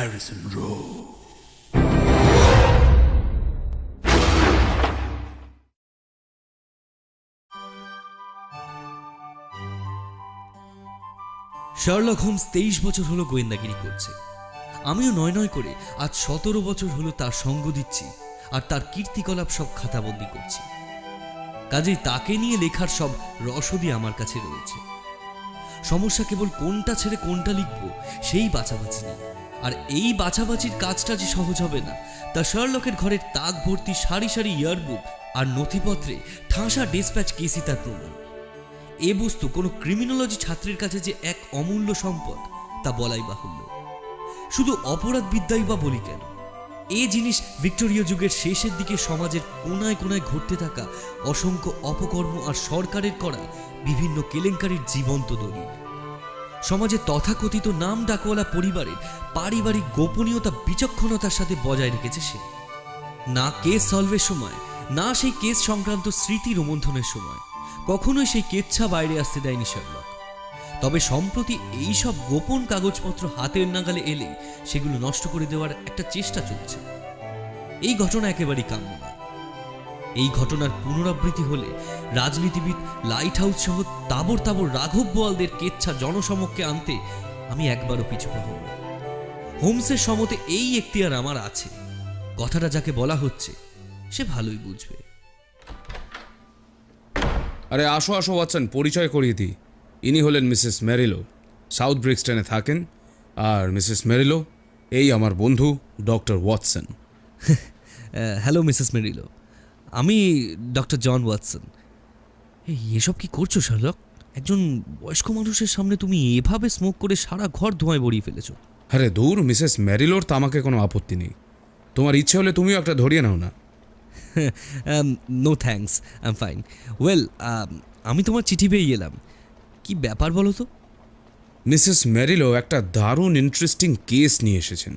Harrison Row. Sherlock Holmes 23 বছর হলো গোয়েন্দাগিরি করছে। আমিও নয় নয় করে আজ 17 বছর হলো তার সঙ্গ দিচ্ছি আর তার কীর্তিকলাপ সব খাতাবন্দি করছি। কাজেই তাকে নিয়ে লেখার সব রসদই আমার কাছে রয়েছে। সমস্যা কেবল কোনটা ছেড়ে কোনটা লিখব সেই বাছাবাছি নেই। আর এই বাছাবাছির কাজটা যে সহজ হবে না তা শার্লকের ঘরের তাক ভর্তি সারি সারি ইয়ারবুক আর নথিপত্রে ঠাসা ডেসপ্যাচ কেসই তার প্রমাণ। এ বস্তু কোনো ক্রিমিনোলজি ছাত্রের কাছে যে এক অমূল্য সম্পদ তা বলাই বাহুল্য। শুধু অপরাধ বিদ্যাই বা বলি কেন, এ জিনিস ভিক্টোরীয় যুগের শেষের দিকে সমাজের কোনায় কোনায় ঘটতে থাকা অসংখ্য অপকর্ম আর সরকারের করা বিভিন্ন কেলেঙ্কারির জীবন্ত দলিল। সমাজে তথাকথিত নাম ডাকওয়ালা পরিবারের পারিবারিক গোপনীয়তা বিচক্ষণতার সাথে বজায় রেখেছে সে। না কেস সলভের সময়, না সেই কেস সংক্রান্ত স্মৃতি রোমন্থনের সময় কখনোই সেই কেচ্ছা বাইরে আসতে দেয়নি শার্লক। তবে সম্প্রতি এইসব গোপন কাগজপত্র হাতের নাগালে এলে সেগুলো নষ্ট করে দেওয়ার একটা চেষ্টা চলছে। এই ঘটনা একেবারেই কাম্য না। এই ঘটনার পুনরাবৃত্তি হলে রাজনীতিবিদ, লাইট হাউস সহ তাবর তাবর রাঘব বোয়ালদের কেচ্ছা জনসমক্ষে আনতে আমি একবারও পিছু পাব না। হোমসের সমতে এই এখতিয়ার আমার আছে। কথাটা যাকে বলা হচ্ছে সে ভালোই বুঝবে। আরে আসো আসো ওয়াটসন, পরিচয় করিয়ে দিই। ইনি হলেন মিসেস মেরিলো, সাউথ ব্রিক্সটনে থাকেন। আর মিসেস মেরিলো এই আমার বন্ধু ডক্টর ওয়াটসন। হ্যালো মিসেস মেরিলো, আমি ডক্টর জন ওয়াটসন। এসব কি করছো শার্লক? একজন বয়স্ক মানুষের সামনে তুমি এভাবে স্মোক করে সারা ঘর ধোঁয়ায় ভরিয়ে ফেলেছো। আরে দূর, মিসেস মেরিলোর তামাকে কোনো আপত্তি নেই। তোমার ইচ্ছে হলে তুমিও একটা ধরিয়ে নাও না। No thanks, I am fine. Well, আমি তোমার চিঠি পেয়ে এলাম। কি ব্যাপার বলো তো? মিসেস মেরিলো একটা দারুণ ইন্টারেস্টিং কেস নিয়ে এসেছেন।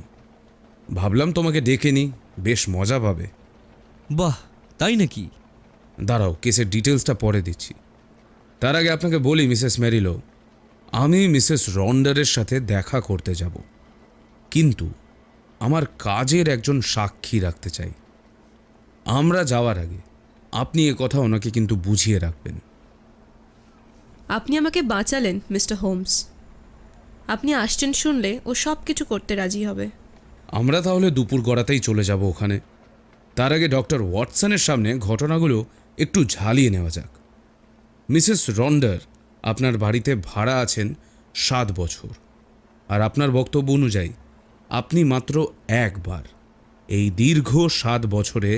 ভাবলাম তোমাকে ডেকে নিই, বেশ মজা পাবে। বাহ, তাই নাকি? দাঁড়াও, কেসের ডিটেলসটা পরে দিচ্ছি। তার আগে আপনাকে বলি মিসেস মেরিলো, আমি মিসেস রন্ডারের সাথে দেখা করতে যাব, কিন্তু আমার কাজের একজন সাক্ষী রাখতে চাই। আমরা যাওয়ার আগে আপনি এ কথা ওনাকে কিন্তু বুঝিয়ে রাখবেন। আপনি আমাকে বাঁচালেন মিস্টার হোমস। আপনি আসছেন শুনলে ও সব কিছু করতে রাজি হবে। আমরা তাহলে দুপুর গড়াতেই চলে যাব ওখানে। তার আগে ডক্টর ওয়াটসনের সামনে ঘটনাগুলো একটু ঝালিয়ে নেওয়া যাক। মিসেস রন্ডার আপনার বাড়িতে ভাড়া আছেন 7 বছর, আর আপনার বক্তব্য অনুযায়ী আপনি মাত্র একবার এই দীর্ঘ 7 বছরে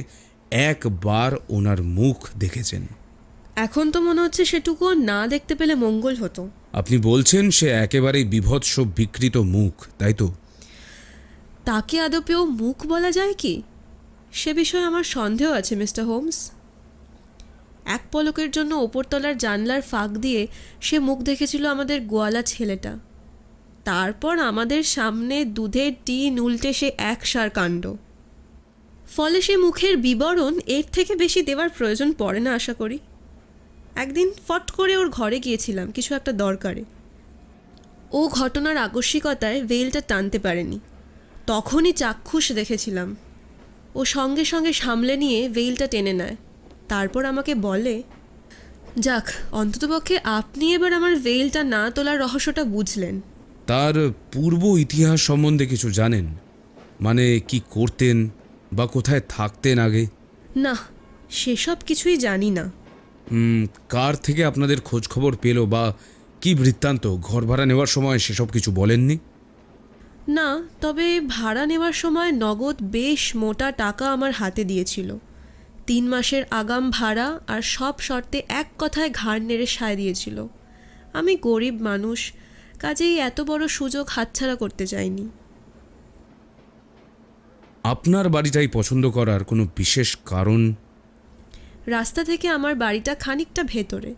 একবার ওনার মুখ দেখেছেন। এখন তো মনে হচ্ছে সেটুকুও না দেখতে পেলে মঙ্গল হতো। আপনি বলছেন সে একেবারেই বিভৎস বিকৃত মুখ, তাই তো? তাকে আদপেও মুখ বলা যায় কি, সে বিষয়ে আমার সন্দেহ আছে মিস্টার হোমস। এক পলকের জন্য ওপরতলার জানলার ফাঁক দিয়ে সে মুখ দেখেছিল আমাদের গোয়ালা ছেলেটা। তারপর আমাদের সামনে দুধের টিন উল্টে সে একসার কাণ্ড। ফলে সে মুখের বিবরণ এর থেকে বেশি দেওয়ার প্রয়োজন পড়ে না আশা করি। একদিন ফট করে ওর ঘরে গিয়েছিলাম কিছু একটা দরকারে। ও ঘটনার আকস্মিকতায় ভেলটা টানতে পারেনি। তখনই চাক্ষুষ দেখেছিলাম ও সঙ্গে সঙ্গে সামলে নিয়ে ভেলটা টেনে নেয়। তারপর আমাকে বলে, যাক, অন্ততপক্ষে আপনি এবার আমার ভেলটা না তোলার রহস্যটা বুঝলেন। তার পূর্ব ইতিহাস সম্বন্ধে কিছু জানেন? মানে কি করতেন বা কোথায় থাকতেন আগে? না, সেসব কিছুই জানি না। কার থেকে আপনাদের খোঁজ খবর পেল বা কি বৃত্তান্ত? ঘর ভাড়া নেওয়ার সময় সেসব কিছু বলেননি? না, তবে ভাড়া নেওয়ার সময় নগদ বেশ মোটা টাকা আমার হাতে দিয়েছিল। 3 মাসের আগাম ভাড়া আর সব শর্তে এক কথায় ঘাড় নেড়ে সায় দিয়েছিল। আমি গরিব মানুষ, কাজেই এত বড় সুযোগ হাতছাড়া করতে চাইনি। আপনার বাড়িটাই পছন্দ করার কোনো বিশেষ কারণ? রাস্তা থেকে আমার বাড়িটা খানিকটা ভেতরে।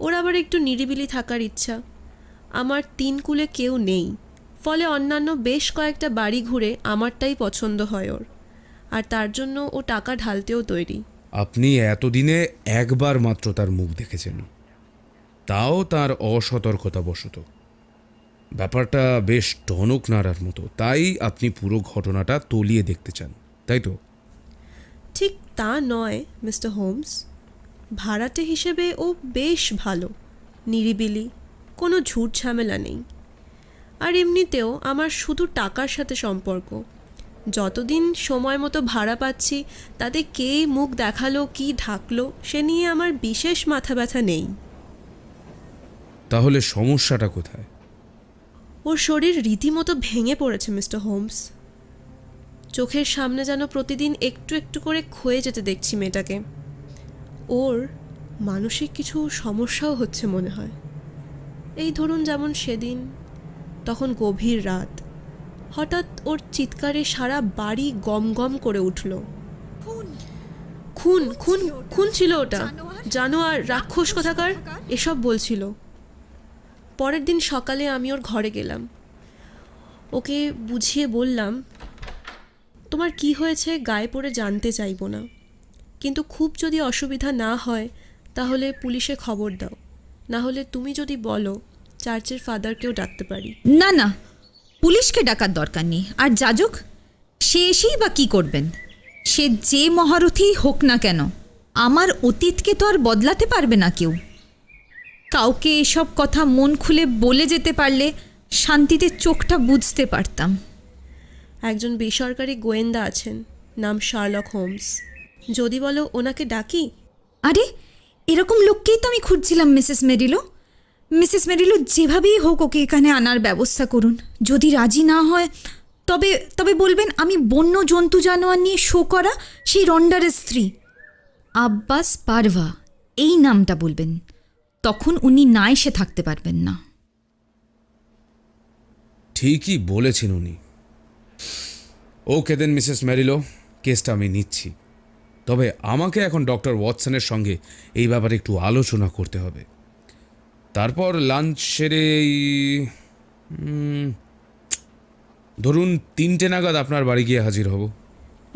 ওর আবার একটু নিরিবিলি থাকার ইচ্ছা। আমার 3 কুলে কেউ নেই, ফলে অন্যান্য বেশ কয়েকটা বাড়ি ঘুরে আমারটাই পছন্দ হয় ওর, আর তার জন্য ও টাকা ঢালতেও তৈরি। আপনি এতদিনে একবার মাত্র তার মুখ দেখেছেন, তাও তার অসতর্কতাবশত। ব্যাপারটা বেশ টনক নাড়ার মতো, তাই আপনি পুরো ঘটনাটা তলিয়ে দেখতে চান, তাই তো? ঠিক তা নয় মিস্টার হোমস। ভাড়াটে হিসেবে ও বেশ ভালো, নিরিবিলি, কোনো ঝুট ঝামেলা নেই। আর এমনিতেও আমার শুধু টাকার সাথে সম্পর্ক। যতদিন সময় মতো ভাড়া পাচ্ছি তাতে কে মুখ দেখালো কি ঢাকলো সে নিয়ে আমার বিশেষ মাথা ব্যথা নেই। তাহলে সমস্যাটা কোথায়? ওর শরীর রীতিমতো ভেঙে পড়েছে মিস্টার হোমস। চোখের সামনে যেন প্রতিদিন একটু একটু করে ক্ষয়ে যেতে দেখছি মেয়েটাকে। ওর মানসিক কিছু সমস্যাও হচ্ছে মনে হয়। এই ধরুন যেমন সেদিন, তখন গভীর রাত, হঠাৎ ওর চিৎকারে সারা বাড়ি গম গম করে উঠল। খুন খুন খুন ছিল ওটা, জানোয়ার, রাক্ষস কোথাকার, এসব বলছিল। পরের দিন সকালে আমি ওর ঘরে গেলাম। ওকে বুঝিয়ে বললাম, তোমার কি হয়েছে গায়ে পড়ে জানতে চাইব না, কিন্তু খুব যদি অসুবিধা না হয় তাহলে পুলিশে খবর দাও, না হলে তুমি যদি বলো চার্চের ফাদারকেও ডাকতে পারি। না না, পুলিশকে ডাকার দরকার নেই। আর যাজক, সে এসেই বা কী করবেন? সে যে মহারথীই হোক না কেন, আমার অতীতকে তো আর বদলাতে পারবে না কেউ। কাউকে এসব কথা মন খুলে বলে যেতে পারলে শান্তিতে চোখটা বুঝতে পারতাম। একজন বেসরকারি গোয়েন্দা আছেন, নাম শার্লক হোমস। যদি বলো ওনাকে ডাকি। আরে, এরকম লোককেই তো আমি খুঁজছিলাম মিসেস মেরিলো। মিসেস মেরিলো, যেভাবেই হোক ওকে এখানে আনার ব্যবস্থা করুন। যদি রাজি না হয় তবে তবে বলবেন আমি বন্য জন্তু জানোয়ার নিয়ে শো করা সেই রন্ডারের স্ত্রী। আব্বাস পারভা, এই নামটা বলবেন, তখন উনি না এসে থাকতে পারবেন না। ঠিকই বলেছেন উনি। ওকে দেন মিসেস মেরিলো, কেসটা আমি নিচ্ছি। তবে আমাকে এখন ডক্টর ওয়াটসনের সঙ্গে এই ব্যাপারে একটু আলোচনা করতে হবে। তারপর লাঞ্চ সেরে ধরুন 3টে নাগাদ আপনার বাড়ি গিয়ে হাজির হব।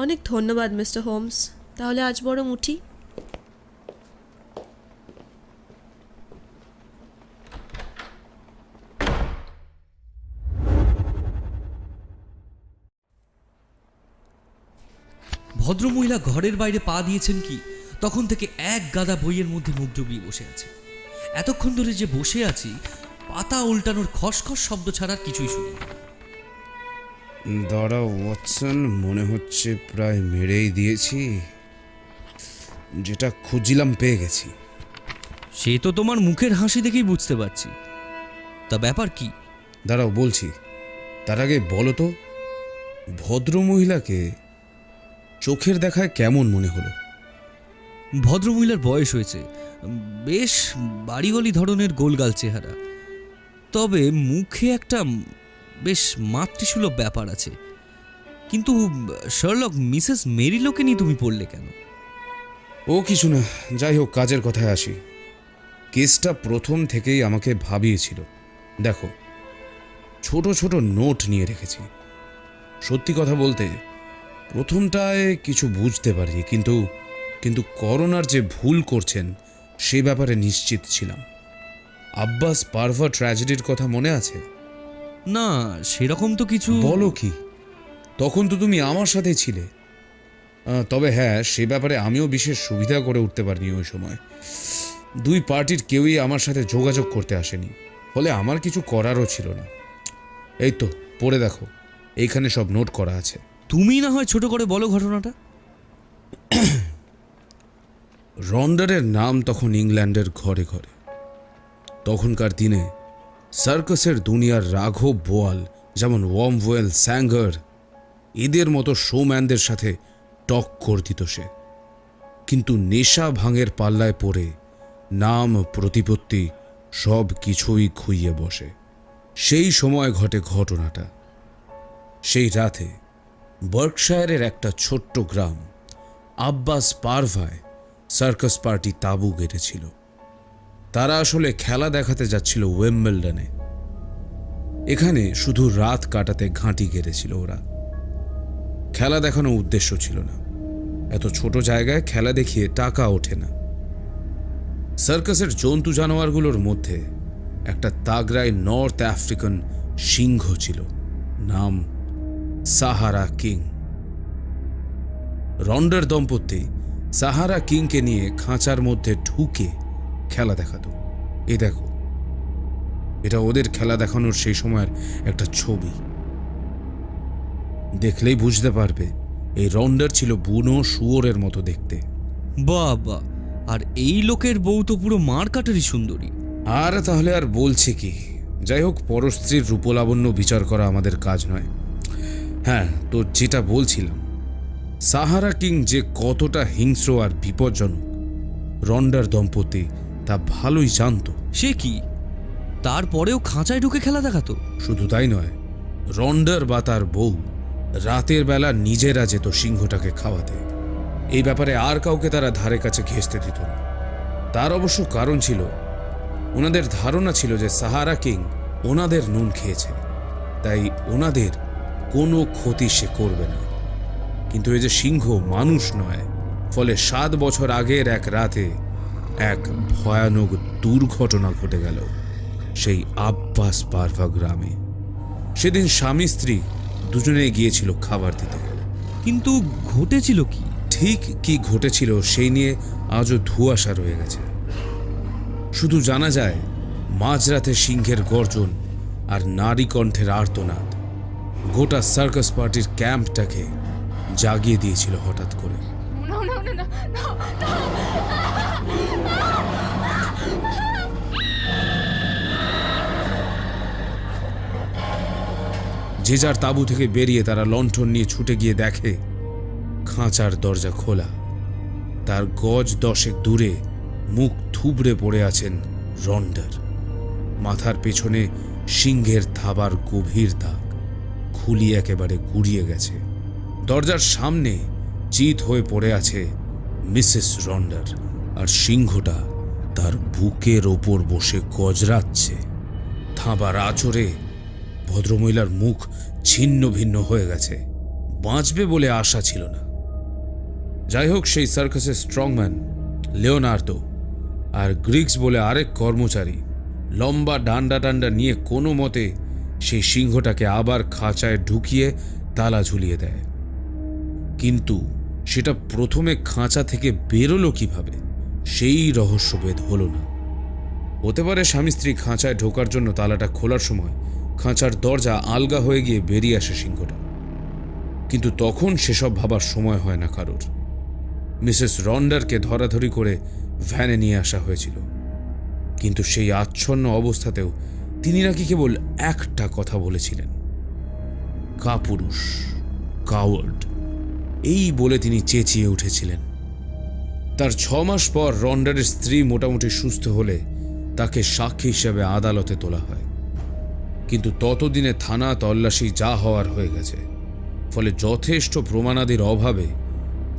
অনেক ধন্যবাদ মিস্টার হোমস, তাহলে আজ বরং উঠি। ভদ্রমহিলা ঘরের বাইরে পা দিয়েছেন কি তখন থেকে এক গাদা বইয়ের মধ্যে মুখ ডুবিয়ে বসে আছে। এতক্ষণ ধরে যে বসে আছি, পাতা উল্টানোর খসখস শব্দ ছাড়া কিছুই শুনি। দাঁড়াও ওয়াটসন, মনে হচ্ছে প্রায় মেরেই দিয়েছি। যেটা খুঁজছিলাম পেয়ে গেছি। সে তো তোমার মুখের হাসি দেখেই বুঝতে পারছি। তা ব্যাপার কি? দাঁড়াও বলছি। তার আগে বলো তো, ভদ্রমহিলাকে চোখের দেখায় কেমন মনে হলো? ভদ্রমহিলার বয়স হয়েছে, বেশ বাড়িওয়ালি ধরনের গোলগাল চেহারা, তবে মুখে একটা বেশ মাতৃসুলভ ব্যাপার আছে। কিন্তু শার্লক, মিসেস মেরিলোকে নিয়ে তুমি পড়লে কেন? ও কিছু না, যাই হোক, কাজের কথায় আসি। কেসটা প্রথম থেকেই আমাকে ভাবিয়েছিল। দেখো, ছোট ছোট নোট নিয়ে রেখেছি। সত্যি কথা বলতে প্রথমটায় কিছু বুঝতে পারিনি, কিন্তু করোনার যে ভুল করছেন সে ব্যাপারে নিশ্চিত ছিলাম। আব্বাস পারভা ট্র্যাজেডির কথা মনে আছে? না, সেরকম তো কিছু। বলো কি, তখন তো তুমি আমার সাথেই ছিলে। তবে হ্যাঁ, সে ব্যাপারে আমিও বিশেষ সুবিধা করে উঠতে পারিনি ওই সময়। দুই পার্টির কেউই আমার সাথে যোগাযোগ করতে আসেনি, ফলে আমার কিছু করারও ছিল না। এই তো পড়ে দেখো, এইখানে সব নোট করা আছে। তুমি না হয় ছোট করে বলো ঘটনাটা। রন্ডারের নাম তখন ইংল্যান্ডের ঘরে ঘরে। তখনকার দিনে সার্কাসের দুনিয়ার রাঘব বোয়াল, যেমন ওয়ার্মওয়েল, স্যাঙ্গার, এদের মতো শোম্যানদের সাথে টক্কর দিত সে। কিন্তু নেশা ভাঙের পাল্লায় পড়ে নাম, প্রতিপত্তি সব কিছুই খুইয়ে বসে। সেই সময় ঘটে ঘটনাটা। সেই রাতে বার্কশায়ারের একটা ছোট্ট গ্রাম আব্বাস পারভায় সার্কাস পার্টি তাঁবু গেড়েছিল। তারা আসলে খেলা দেখাতে যাচ্ছিল ওয়েম্বলডনে। এখানে শুধু রাত কাটাতে ঘাঁটি গেড়েছিল ওরা। খেলা দেখানো উদ্দেশ্য ছিল না। এত ছোট জায়গায় খেলা দেখিয়ে টাকা ওঠে না। সার্কাসের জন্তু জানোয়ারগুলোর মধ্যে একটা তাগড়াই নর্থ আফ্রিকান সিংহ ছিল, নাম সাহারা কিং। রন্ডার দম্পতি সাহারা কিংকে নিয়ে খাঁচার মধ্যে ঢুকে খেলা দেখাতো। এই দেখো, এটা ওদের খেলা দেখানোর সেই সময়ের একটা ছবি। দেখলেই বুঝতে পারবে এই রন্ডার ছিল বুনো শুয়োরের মতো দেখতে। বাবা, আর এই লোকের বউ তো পুরো মার কাটারই সুন্দরী। আর তাহলে আর বলছে কি? যাই হোক, পরস্ত্রীর রূপলাবণ্য বিচার করা আমাদের কাজ নয়। হ্যাঁ, তো যেটা বলছিলাম, সাহারা কিং যে কতটা হিংস্র আর বিপজ্জনক রন্ডার দম্পতি তা ভালোই জানতো। সে কি, তারপরেও খাঁচায় ঢুকে খেলা দেখাতো? শুধু তাই নয়, রন্ডার বা তার বউ রাতের বেলা নিজেরা যেত সিংহটাকে খাওয়াতে। এই ব্যাপারে আর কাউকে তারা ধারে কাছে ঘেঁষতে দিত না। তার অবশ্য কারণ ছিল, ওনাদের ধারণা ছিল যে সাহারা কিং ওনাদের নুন খেয়েছে, তাই ওনাদের কোনো ক্ষতি সে করবে না। কিন্তু এই যে সিংহ মানুষ নয়, ফলে 7 বছর আগের এক রাতে এক ভয়ানক দুর্ঘটনা ঘটে গেল সেই আব্বাস পারভা গ্রামে। সেদিন স্বামী স্ত্রী দুজনে গিয়েছিল খাবার দিতে। কিন্তু ঘটেছিল কি? ঠিক কি ঘটেছিল সেই নিয়ে আজও ধোঁয়াশা রয়ে গেছে। শুধু জানা যায় মাঝরাতে সিংহের গর্জন আর নারী কণ্ঠের আর্তনাদ গোটা সার্কাস পার্টির ক্যাম্পটাকে জাগিয়ে দিয়েছিল হঠাৎ করে। যে যার তাঁবু থেকে বেরিয়ে তারা লণ্ঠন নিয়ে ছুটে গিয়ে দেখে খাঁচার দরজা খোলা। তার গজ 10 দূরে মুখ থুবড়ে পড়ে আছেন রন্ডার। মাথার পেছনে সিংহের থাবার গভীর দাগ, খুলি একেবারে গুড়িয়ে গেছে। দরজার সামনে চিত হয়ে পড়ে আছে মিসেস রন্ডার, আর সিংহটা তার বুকের ওপর বসে গজরাচ্ছে। থাবার আঁচড়ে ভদ্রমহিলার মুখ ছিন্ন ভিন্ন হয়ে গেছে, বাঁচবে বলে আশা ছিল না। যাই হোক, সেই সার্কাসের স্ট্রংম্যান লিওনার্দো আর গ্রিক্স বলে আরেক কর্মচারী লম্বা ডান্ডা টান্ডা নিয়ে কোনো মতে সেই সিংহটাকে আবার খাঁচায় ঢুকিয়ে তালা ঝুলিয়ে দেয়। কিন্তু সেটা প্রথমে খাঁচা থেকে বেরোলো কিভাবে, সেই রহস্যভেদ হলো না। হতে পারে স্বামী স্ত্রী খাঁচায় ঢোকার জন্য তালাটা খোলার সময় খাঁচার দরজা আলগা হয়ে গিয়ে বেরিয়ে আসে সিংহটা, কিন্তু তখন সেসব ভাবার সময় হয় না কারোর। মিসেস রন্ডারকে ধরাধরি করে ভ্যানে নিয়ে আসা হয়েছিল, কিন্তু সেই আচ্ছন্ন অবস্থাতেও তিনি নাকি কেবল একটা কথা বলেছিলেন, কাপুরুষ, কাওয়ার্ড, এই বলে তিনি চেঁচিয়ে উঠেছিলেন। তার 6 মাস পর রন্ডারের স্ত্রী মোটামুটি সুস্থ হলে তাকে সাক্ষী হিসেবে আদালতে তোলা হয়, কিন্তু ততদিনে থানা তল্লাশি যা হওয়ার হয়ে গেছে, ফলে যথেষ্ট প্রমাণাদির অভাবে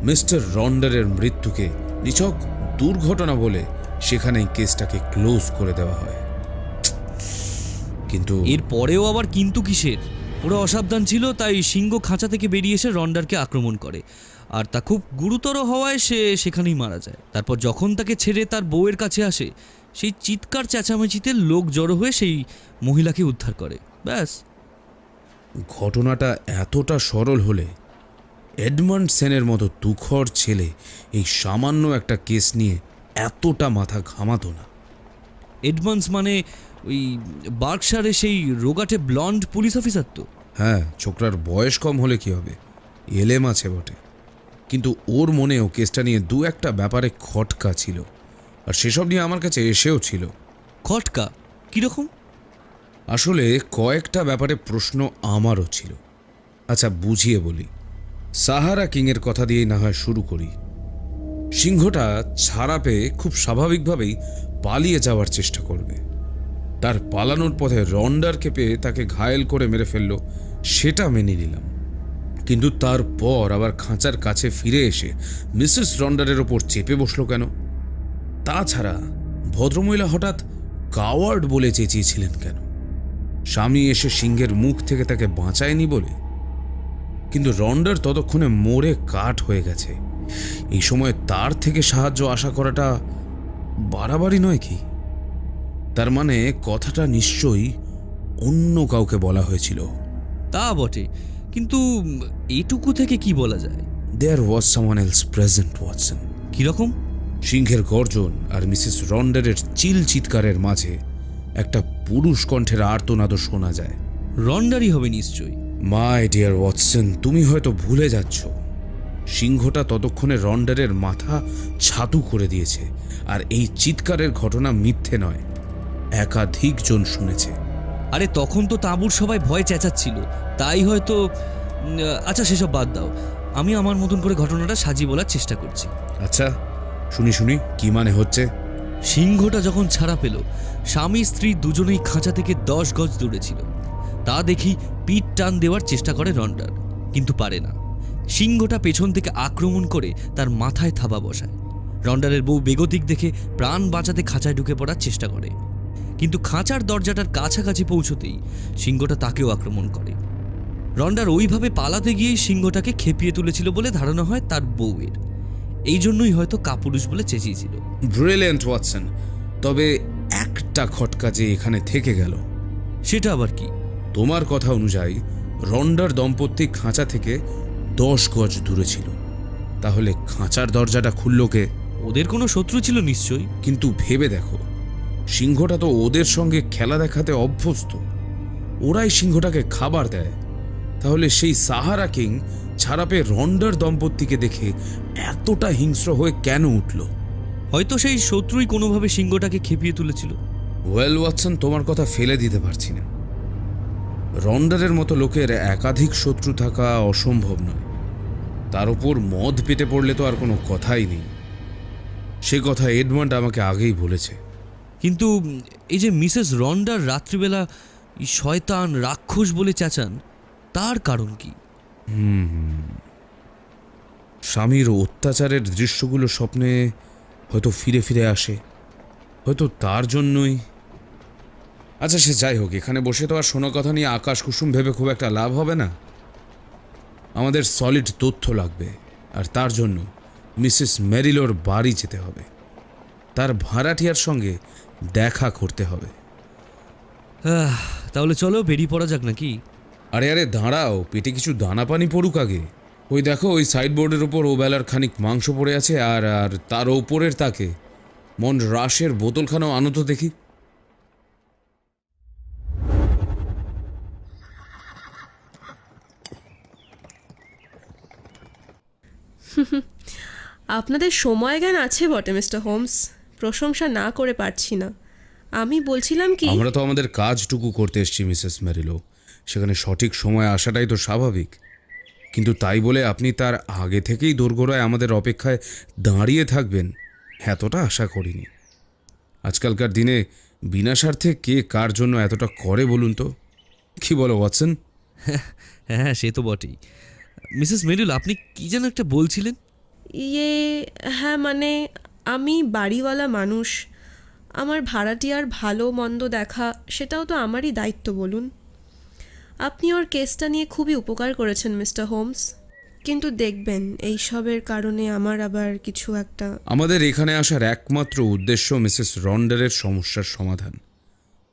মিস্টার রন্ডারের মৃত্যুকে নিছক দুর্ঘটনা বলে সেখানেই কেসটাকে ক্লোজ করে দেওয়া হয়। কিন্তু এর পরেও আবার কিন্তু কিসের? ওরা অসাবধান ছিল, তাই সিংহ খাঁচা থেকে বেরিয়ে এসে রন্ডারকে আক্রমণ করে, আর তা খুব গুরুতর হওয়ায় সে সেখানেই মারা যায়। তারপর যখন তাকে ছেড়ে তার বউয়ের কাছে আসে, সেই চিৎকার চেঁচামেচিতে লোক জড়ো হয়ে সেই মহিলাকে উদ্ধার করে। ব্যাস। ঘটনাটা এতটা সরল হলে এডমন্ড সেনের মতো তুখর ছেলে এই সামান্য একটা কেস নিয়ে এতটা মাথা ঘামাতো না। এডমন্ডস মানে ওই বার্কশারে সেই রোগাটে ব্লন্ড পুলিশ অফিসার তো? হ্যাঁ, ছোকরার বয়স কম হলে কি হবে, এলেম আছে বটে, কিন্তু ওর মনেও কেসটা নিয়ে 2-1টা ব্যাপারে খটকা ছিল, আর সেসব নিয়ে আমার কাছে এসেও ছিল। খটকা কীরকম? আসলে কয়েকটা ব্যাপারে প্রশ্ন আমারও ছিল। আচ্ছা, বুঝিয়ে বলি। সাহারা কিংয়ের কথা দিয়েই না হয় শুরু করি। সিংহটা ছাড়া পেয়ে খুব স্বাভাবিকভাবেই পালিয়ে যাওয়ার চেষ্টা করবে। তার পালানোর পথে রন্ডারকে পেয়ে তাকে ঘায়েল করে মেরে ফেলল, সেটা মেনে নিলাম, কিন্তু তারপর আবার খাঁচার কাছে ফিরে এসে মিসেস রন্ডারের ওপর চেপে বসলো কেন? তাছাড়া ভদ্রমহিলা হঠাৎ কাওয়ার্ড বলে চেঁচিয়েছিলেন কেন? স্বামী এসে সিংহের মুখ থেকে তাকে বাঁচায়নি বলে? কিন্তু রন্ডার ততক্ষণে মরে কাঠ হয়ে গেছে, এই সময় তার থেকে সাহায্য আশা করাটা বাড়াবাড়ি নয় কি? তার মানে কথাটা নিশ্চয়ই অন্য কাউকে বলা হয়েছিল। তা বটে, কিন্তু এটুকু থেকে কি বলা যায়? দেয়ার ওয়াজ সামওয়ান এলস প্রেজেন্ট, ওয়াটসন। কিরকম? সিংহের গর্জন আর মিসেস রন্ডারের চিৎকারের মাঝে একটা পুরুষ কণ্ঠের আর্তনাদ শোনা যায়। রন্ডারই হবে নিশ্চয়ই। মাই ডিয়ার ওয়াটসন, তুমি হয়তো ভুলে যাচ্ছ। সিংহটা ততক্ষণে রন্ডারের মাথা ছাতু করে দিয়েছে, আর এই চিৎকারের ঘটনা মিথ্যে নয়, একাধিক জন শুনেছে। আরে তখন তো তাঁবুর সবাই ভয় চেঁচাচ্ছিল, তাই হয়তো। আচ্ছা সেসব বাদ দাও, আমি আমার মতন করে ঘটনাটা সাজিয়ে বলার চেষ্টা করছি। আচ্ছা শুনি কি মানে হচ্ছে? সিংহটা যখন ছাড়া পেল, স্বামী স্ত্রী দুজনেই খাঁচা থেকে 10 গজ দূরে ছিল। তা দেখি পিঠ টান দেওয়ার চেষ্টা করে রন্ডার, কিন্তু পারে না। সিংহটা পেছন থেকে আক্রমণ করে তার মাথায় থাবা বসায়। রন্ডারের বউ বেগতিক দেখে প্রাণ বাঁচাতে খাঁচায় ঢুকে পড়ার চেষ্টা করে, কিন্তু খাঁচার দরজাটার কাছাকাছি পৌঁছতেই সিংহটা তাকেও আক্রমণ করে। রন্ডার ওইভাবে পালাতে গিয়েই সিংহটাকে খেপিয়ে তুলেছিল বলে ধারণা হয় তার বউয়ের। এই জন্যই হয়তো কাপুরুষ বলে চেঁচিয়েছিল। ব্রিলিয়েন্ট ওয়াটসন, তবে একটা খটকা যে এখানে থেকে গেল। সেটা আবার কি? তোমার কথা অনুযায়ী রন্ডার দম্পতি খাঁচা থেকে 10 গজ দূরে ছিল, তাহলে খাঁচার দরজাটা খুলল কে? ওদের কোনো শত্রু ছিল নিশ্চয়ই। কিন্তু ভেবে দেখো, সিংহটা তো ওদের সঙ্গে খেলা দেখাতে অভ্যস্ত, ওরাই সিংহটাকে খাবার দেয়। তাহলে সেই সাহারা কিং ছাড়া পেয়ে রন্ডার দম্পতিকে দেখে এতটা হিংস্র হয়ে কেন উঠল? হয়তো সেই শত্রুই কোনোভাবে সিংহটাকে খেপিয়ে তুলেছিল। ওয়েল ওয়াটসন, তোমার কথা ফেলে দিতে পারছি না। রন্ডারের মতো লোকের একাধিক শত্রু থাকা অসম্ভব নয়, তার উপর মদ পেটে পড়লে তো আর কোনো কথাই নেই। সে কথা এডমন্ড আমাকে আগেই বলেছে। কিন্তু এই যে মিসেস রন্ডার রাত্রিবেলা শয়তান রাক্ষস বলে চেঁচান, তার কারণ কি? স্বামীর অত্যাচারের দৃশ্যগুলো স্বপ্নে হয়তো ফিরে ফিরে আসে, হয়তো তার জন্যই। আচ্ছা সে যাই হোক, এখানে বসে তো আর শোনা কথা নিয়ে আকাশ কুসুম ভেবে খুব একটা লাভ হবে না। আমাদের সলিড তথ্য লাগবে, আর তার জন্য মিসেস মেরিলোর বাড়ি যেতে হবে, তার ভাড়াটিয়ার সঙ্গে দেখা করতে হবে। তাহলে চলো বেরিয়ে পড়া যাক নাকি? আরে আরে দাঁড়াও, পেটে কিছু দানা পানি পড়ুক আগে। ওই দেখো, ওই সাইডবোর্ডের ওপর ও বেলার খানিক মাংস পড়ে আছে, আর আর তার ওপরের তাকে মন রাশের বোতলখানাও আনো তো দেখি। আপনাদের সময় জ্ঞান আছে বটে মিস্টার হোমস, প্রশংসা না করে পারছি না। আমি বলছিলাম কি, আমরা তো আমাদের কাজটুকু করতে এসেছি মিসেস মেরিলো, সেখানে সঠিক সময় আসাটাই তো স্বাভাবিক। কিন্তু তাই বলে আপনি তার আগে থেকেই দোরগোড়ায় আমাদের অপেক্ষায় দাঁড়িয়ে থাকবেন এতটা আশা করিনি। আজকালকার দিনে বিনা স্বার্থে কে কার জন্য এতটা করে বলুন তো? কি বলো ওয়াটসন? হ্যাঁ সে তো বটেই। মিসেস মেরিল, আপনি কি যেন একটা বলছিলেন? হ্যাঁ মানে আমি বাড়িওয়ালা মানুষ, আমার ভাড়াটিয়ার ভালো মন্দ দেখা সেটাও তো আমারই দায়িত্ব বলুন। আপনি ওর কেসটা নিয়ে খুবই উপকার করেছেন মিস্টার হোমস, কিন্তু দেখবেন এইসবের কারণে আমার আবার কিছু একটা। আমাদের এখানে আসার একমাত্র উদ্দেশ্য মিসেস রন্ডারের সমস্যার সমাধান।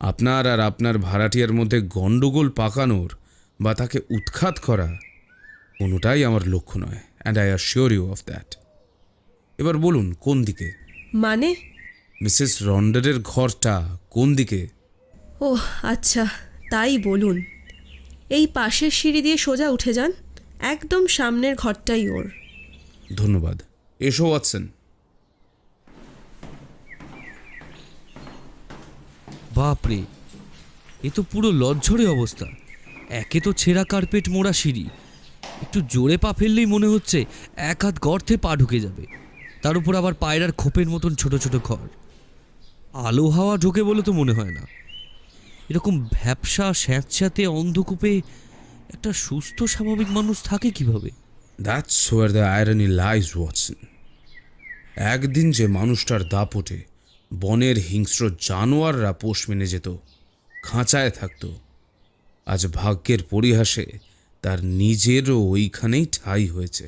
আপনার আর আপনার ভাড়াটিয়ার মধ্যে গণ্ডগোল পাকানোর বা তাকে উৎখাত করা কোনোটাই আমার লক্ষ্য নয়, and I assure you of that. এবার বলুন কোন দিকে? মানে? মিসেস রন্ডারের ঘরটা কোন দিকে? ও আচ্ছা, তাই বলুন। এই পাশের সিঁড়ি দিয়ে সোজা উঠে যান, একদম সামনের ঘরটাই ওর। ধন্যবাদ। এসো ওয়াটসন। বাপরে, এ তো পুরো লজ্জরে অবস্থা। একে তো ছেঁড়া কার্পেট মোড়া সিঁড়ি, একটু জোরে পা ফেললেই মনে হচ্ছে এক হাত গর্তে পা ঢুকে যাবে। তার উপর আবার পায়রার খোপের মতন ছোট ছোট ঘর, আলো হাওয়া ঢোকে বলে তো মনে হয় না। এরকম ভ্যাপসা স্যাঁতস্যাঁতে অন্ধকূপে একটা সুস্থ স্বাভাবিক মানুষ থাকে কিভাবে? That's where the irony lies Watson. একদিন যে মানুষটার দাপটে বনের হিংস্র জানোয়াররা পোষ মেনে যেত, খাঁচায় থাকতো, আজ ভাগ্যের পরিহাসে তার নিজেরও ওইখানেই ঠাঁই হয়েছে।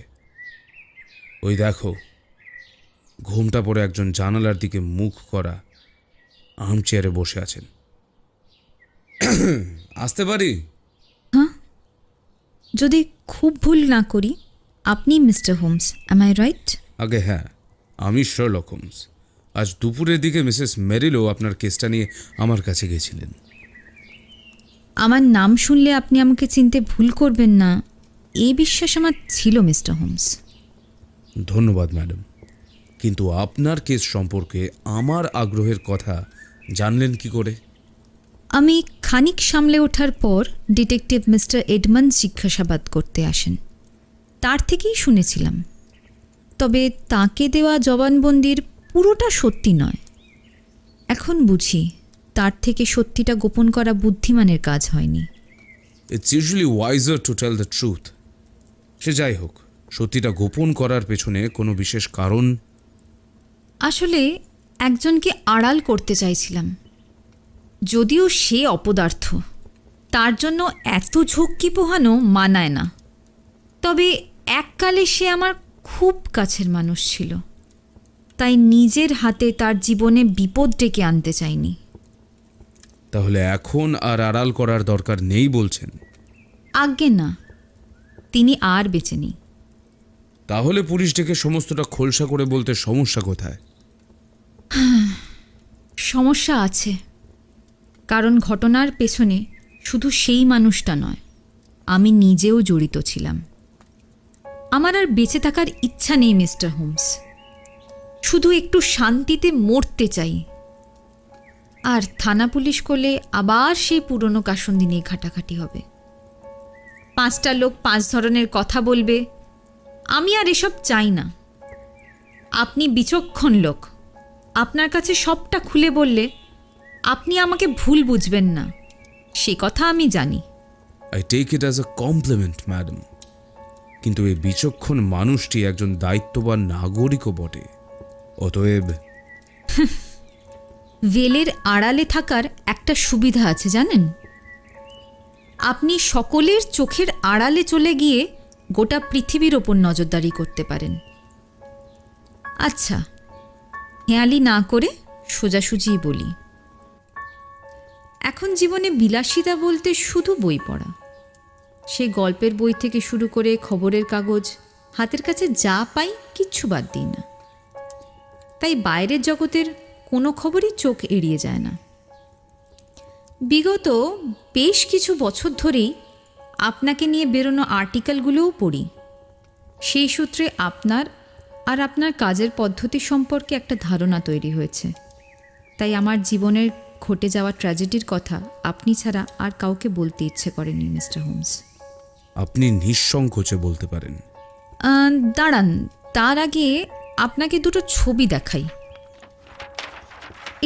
ওই দেখো, ঘুমটা পড়ে একজন জানালার দিকে মুখ করা আর্মচেয়ারে বসে আছেন। আসতে পারি? যদি খুব ভুল না করি আপনি Mister Holmes, am I right? আগে হ্যাঁ, আমি শার্লক হোমস। আজ দুপুরের দিকে মিসেস মেরিলো আপনার কেসটা নিয়ে আমার কাছে গেছিলেন। আমার নাম শুনলে আপনি আমাকে চিনতে ভুল করবেন না এই বিশ্বাস আমার ছিল মিস্টার হোমস। ধন্যবাদ ম্যাডাম, কিন্তু আপনার কেস সম্পর্কে আমার আগ্রহের কথা জানলেন কি করে? আমি খানিক সামলে ওঠার পর ডিটেকটিভ মিস্টার এডমন্ড জিজ্ঞাসাবাদ করতে আসেন, তার থেকেই শুনেছিলাম। তবে তাকে দেওয়া জবানবন্দির পুরোটা সত্যি নয়। এখন বুঝি তার থেকে সত্যিটা গোপন করা বুদ্ধিমানের কাজ হয়নি। It's usually wiser to tell the truth. সে যাই হোক, সত্যিটা গোপন করার পেছনে কোনো বিশেষ কারণ? আসলে একজনকে আড়াল করতে চাইছিলাম, যদিও সে অপদার্থ, তার জন্য এত ঝক্কি পোহানো মানায় না। তবে এককালে সে আমার খুব কাছের মানুষ ছিল, তাই নিজের হাতে তার জীবনে বিপদ ডেকে আনতে চাইনি। তাহলে এখন আর আড়াল করার দরকার নেই বলছেন? আজ্ঞে না, তিনি আর বেঁচে নেই। তাহলে পুলিশ ডেকে সমস্তটা খোলসা করে বলতে সমস্যা কোথায়? সমস্যা আছে, কারণ ঘটনার পেছনে শুধু সেই মানুষটা নয়, আমি নিজেও জড়িত ছিলাম। আমার আর বেঁচে থাকার ইচ্ছা নেই মিস্টার হোমস, শুধু একটু শান্তিতে মরতে চাই। আর থানা পুলিশ করলে আবার সেই পুরনো কাসুন্দি নিয়ে ঘাটাঘাটি হবে। 5টা লোক 5 ধরনের কথা বলবে, আমি আর এসব চাই না। আপনি বিচক্ষণ লোক, আপনার কাছে সবটা খুলে বললে আপনি আমাকে ভুল বুঝবেন না, সে কথা আমি জানি। I take it as a compliment madam, কিন্তু এই বিচক্ষণ মানুষটি একজন দায়িত্ববান নাগরিকও বটে। অতএব ভেলের আড়ালে থাকার একটা সুবিধা আছে জানেন, আপনি সকলের চোখের আড়ালে চলে গিয়ে গোটা পৃথিবীর ওপর নজরদারি করতে পারেন। আচ্ছা, হেয়ালি না করে সোজাসুজিই বলি, এখন জীবনে বিলাসিতা বলতে শুধু বই পড়া। সে গল্পের বই থেকে শুরু করে খবরের কাগজ, হাতের কাছে যা পাই কিচ্ছু বাদ দিই না। তাই বাইরের জগতের কোনো খবরই চোখ এড়িয়ে যায় না। বিগত বেশ কিছু বছর ধরেই আপনাকে নিয়ে বেরোনো আর্টিকেলগুলোও পড়ি। সেই সূত্রে আপনার আর আপনার কাজের পদ্ধতি সম্পর্কে একটা ধারণা তৈরি হয়েছে। তাই আমার জীবনের ঘটে যাওয়া ট্র্যাজেডির কথা আপনি ছাড়া আর কাউকে বলতে ইচ্ছে করেনি মিস্টার হোমস। আপনি নিঃসংকোচে বলতে পারেন। দাঁড়ান, তার আগে আপনাকে দুটো ছবি দেখাই।